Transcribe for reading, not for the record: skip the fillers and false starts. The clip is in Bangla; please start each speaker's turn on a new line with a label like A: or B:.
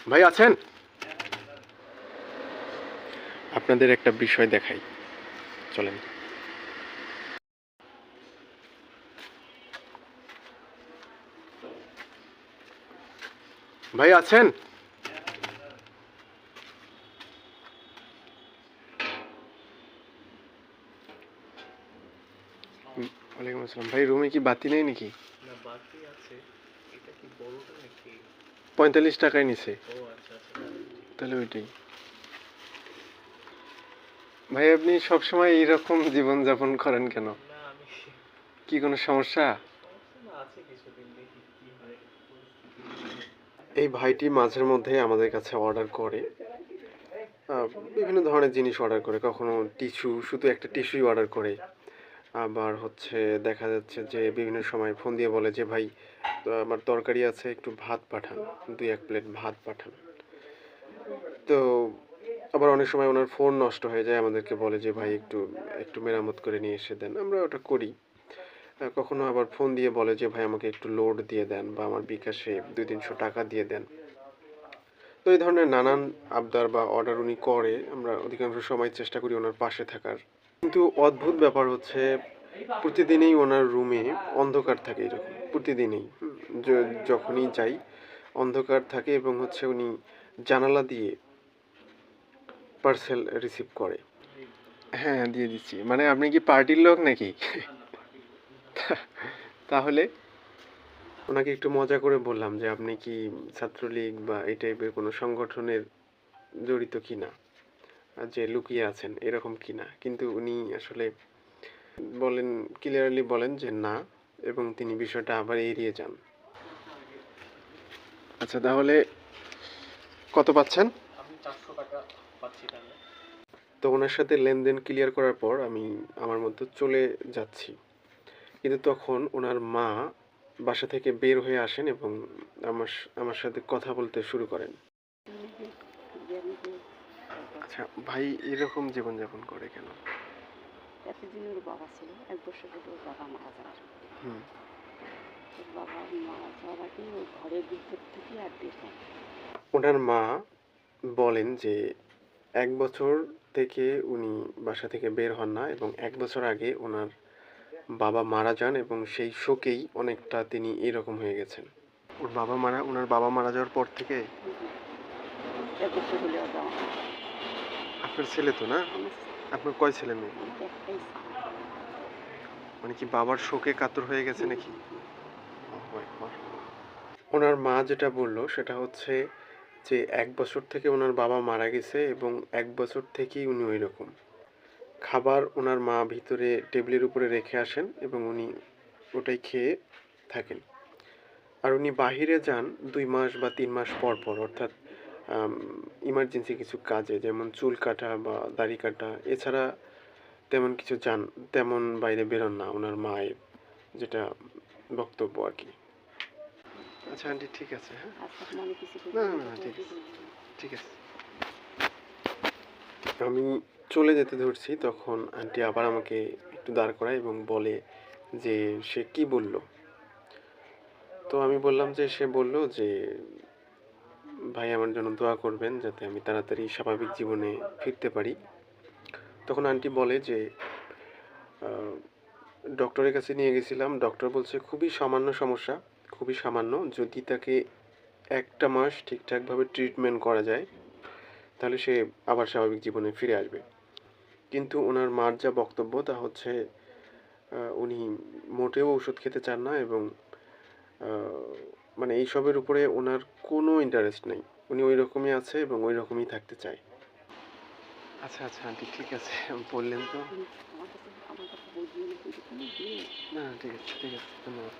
A: ভাই আছেন? আপনাদের একটা বিষয় দেখাই, চলেন। ভাই আছেন? ওয়ালাইকুম আসসালাম। ভাই রুমে কি বাতি নেই নাকি?
B: না, বাকি আছে। এটা কি বড়টা নাকি?
A: 45 টাকায় নিছে।
B: ও আচ্ছা আচ্ছা, তাহলে ঠিক আছে।
A: তাহলে ওইটাই। ভাই আপনি সবসময় এইরকম জীবনযাপন করেন কেন?
B: না আমি
A: কি কোনো সমস্যা?
B: সমস্যা না, আছে কিছুদিন, দেখি কি হয় পরিস্থিতি।
A: এই ভাইটি মাঝের মধ্যে আমাদের কাছে অর্ডার করে, বিভিন্ন ধরনের জিনিস অর্ডার করে। কখনো টিস্যু, শুধু একটা টিস্যুই অর্ডার করে। আবার হচ্ছে দেখা যাচ্ছে যে বিভিন্ন সময় ফোন দিয়ে বলে যে ভাই আমার তরকারি আছে, একটু ভাত পাঠান, 2-1 প্লেট ভাত পাঠান। তো আবার অনেক সময় ওনার ফোন নষ্ট হয়ে যায়, আমাদেরকে বলে যে ভাই একটু একটু মেরামত করে নিয়ে এসে দেন, আমরা ওটা করি। কখনো আবার ফোন দিয়ে বলে যে ভাই আমাকে একটু লোড দিয়ে দেন বা আমার বিকাশে 200-300 টাকা দিয়ে দেন। তো এই ধরনের নানান আবদার বা অর্ডার উনি করে, আমরা অধিকাংশ সময় চেষ্টা করি ওনার পাশে থাকার। কিন্তু অদ্ভুত ব্যাপার হচ্ছে প্রতিদিনই ওনার রুমে অন্ধকার থাকে, এরকম প্রতিদিনই। যখনই যাই অন্ধকার থাকে এবং হচ্ছে উনি জানালা দিয়ে পার্সেল রিসিভ করে। হ্যাঁ দিয়ে দিচ্ছি। মানে আপনি কি পার্টির লোক নাকি? তাহলে ওনাকে একটু মজা করে বললাম যে আপনি কি ছাত্রলীগ বা এই টাইপের কোনো সংগঠনের জড়িত কিনা, আর যে লুকিয়ে আছেন এরকম কিনা। কিন্তু উনি আসলে বলেন, ক্লিয়ারলি বলেন যে না, এবং তিনি বিষয়টা আবার এড়িয়ে যান। আচ্ছা তাহলে কত পাচ্ছেন?
B: আমি 400 টাকা পাচ্ছি তাহলে।
A: তো ওনার সাথে লেনদেন ক্লিয়ার করার পর আমি আমার মতো চলে যাচ্ছি, কিন্তু তখন ওনার মা বাসা থেকে বের হয়ে আসেন এবং আমার সাথে কথা বলতে শুরু করেন। আচ্ছা ভাই এরকম জীবনযাপন করে কেন?
C: এতদিন ওর বাবা ছিল, 1 বছর হলো ওর বাবা মারা যাওয়ার।
A: হুম।
C: ওর বাবা মারা যাওয়ার আগে ওর ঘরের ভিতর থেকে আর বের হয় না।
A: ওনার মা বলেন যে 1 বছর থেকে উনি বাসা থেকে বের হন না, এবং 1 বছর আগে ওনার বাবা মারা যান এবং সেই শোকেই অনেকটা তিনি এরকম হয়ে গেছেন। ওনার বাবা মারা যাওয়ার পর থেকে।
C: 1 বছর হলে ওর বাবা মারা যায়।
A: আপনার ছেলে তো না?
C: আমার
A: আপনার কয় ছেলে মেয়ে?
C: আমার একটাই ছেলে।
A: মানে কি বাবার শোকে কাতর হয়ে গেছে নাকি? ওনার মা যেটা বলল সেটা হচ্ছে যে 1 বছর থেকে ওনার বাবা মারা গেছে এবং 1 বছর থেকেই উনি ওই রকম। খাবার ওনার মা ভিতরে টেবিলের উপরে রেখে আসেন এবং উনি ওটাই খেয়ে থাকেন। আর উনি বাহিরে যান 2 মাস বা 3 মাস পর পর, অর্থাৎ ইমার্জেন্সি কিছু কাজে, যেমন চুল কাটা বা দাড়ি কাটা। এছাড়া তেমন কিছু তেমন বাইরে বেরোন না ওনার মায়ের, যেটা বক্তব্য আর কি। আচ্ছা আন্টি ঠিক আছে, হ্যাঁ।
C: আচ্ছা, মনে কিছু
A: না
C: করবেন
A: না
C: না,
A: না ঠিক আছে,
C: বলবেন।
A: ঠিক আছে। আমি চলে যেতে ধরছি তখন আন্টি আবার আমাকে একটু দাঁড় করায় এবং বলে যে সে কি বলল। তো আমি বললাম যে সে বলল যে ভাই আমার জন্য দোয়া করবেন যাতে আমি তাড়াতাড়ি স্বাভাবিক জীবনে ফিরতে পারি। তখন আন্টি বলে যে ডক্টরের কাছে নিয়ে গেছিলাম, ডক্টর বলছে খুবই সামান্য সমস্যা, খুবই সামান্য। যদি তাকে 1টা মাস ঠিকঠাকভাবে ট্রিটমেন্ট করা যায় তাহলে সে আবার স্বাভাবিক জীবনে ফিরে আসবে। কিন্তু ওনার মার যা বক্তব্য তা হচ্ছে উনি মোটেও ওষুধ খেতে চান না, এবং মানে এইসবের উপরে ওনার কোনো ইন্টারেস্ট নেই। উনি ওই রকমই আছে এবং ওই রকমই থাকতে চায়। আচ্ছা আচ্ছা আন্টি ঠিক আছে, বললেন তো।
C: আমার কাছে বই দিয়ে না, বই দিয়ে
A: না ঠিক আছে, ঠিক আছে, ধন্যবাদ।